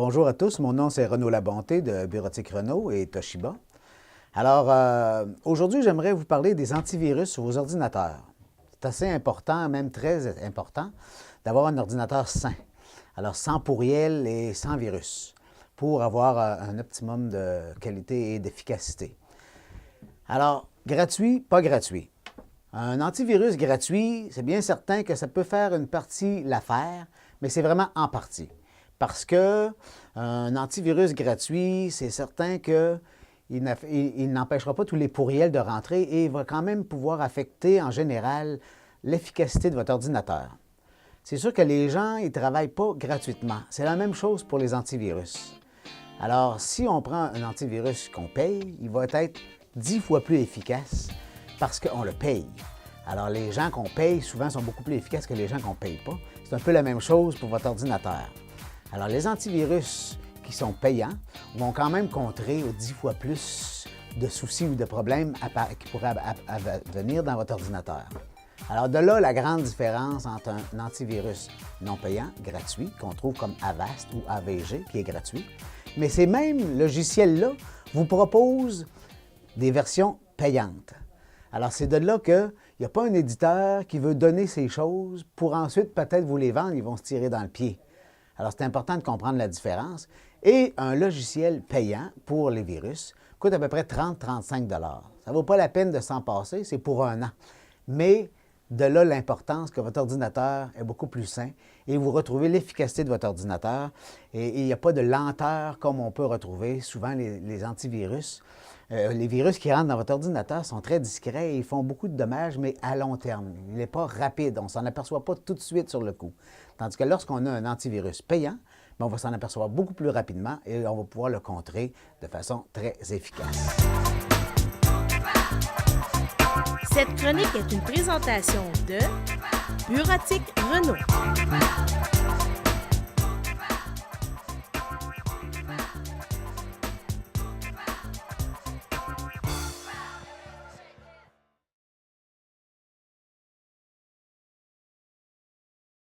Bonjour à tous, mon nom c'est Renaud Labonté de Bureautique Renault et Toshiba. Alors, aujourd'hui, j'aimerais vous parler des antivirus sur vos ordinateurs. C'est assez important, même très important, d'avoir un ordinateur sain. Alors, sans pourriel et sans virus, pour avoir un optimum de qualité et d'efficacité. Alors, gratuit, pas gratuit. Un antivirus gratuit, c'est bien certain que ça peut faire une partie l'affaire, mais c'est vraiment en partie. Parce que un antivirus gratuit, c'est certain qu'il n'empêchera pas tous les pourriels de rentrer et il va quand même pouvoir affecter en général l'efficacité de votre ordinateur. C'est sûr que les gens, ils ne travaillent pas gratuitement. C'est la même chose pour les antivirus. Alors, si on prend un antivirus qu'on paye, il va être 10 fois plus efficace parce qu'on le paye. Alors, les gens qu'on paye, souvent, sont beaucoup plus efficaces que les gens qu'on ne paye pas. C'est un peu la même chose pour votre ordinateur. Alors, les antivirus qui sont payants vont quand même contrer 10 fois plus de soucis ou de problèmes qui pourraient venir dans votre ordinateur. Alors, de là, la grande différence entre un antivirus non payant, gratuit, qu'on trouve comme Avast ou AVG, qui est gratuit. Mais ces mêmes logiciels-là vous proposent des versions payantes. Alors, c'est de là qu'il n'y a pas un éditeur qui veut donner ces choses pour ensuite peut-être vous les vendre, ils vont se tirer dans le pied. Alors, c'est important de comprendre la différence. Et un logiciel payant pour les virus coûte à peu près 30-35 $. Ça ne vaut pas la peine de s'en passer, c'est pour un an. Mais de là l'importance que votre ordinateur est beaucoup plus sain et vous retrouvez l'efficacité de votre ordinateur. Et il n'y a pas de lenteur comme on peut retrouver souvent les antivirus. Les virus qui rentrent dans votre ordinateur sont très discrets et ils font beaucoup de dommages, mais à long terme. Il n'est pas rapide, on ne s'en aperçoit pas tout de suite sur le coup. Tandis que lorsqu'on a un antivirus payant, on va s'en apercevoir beaucoup plus rapidement et on va pouvoir le contrer de façon très efficace. Cette chronique est une présentation de Bureautique Renault.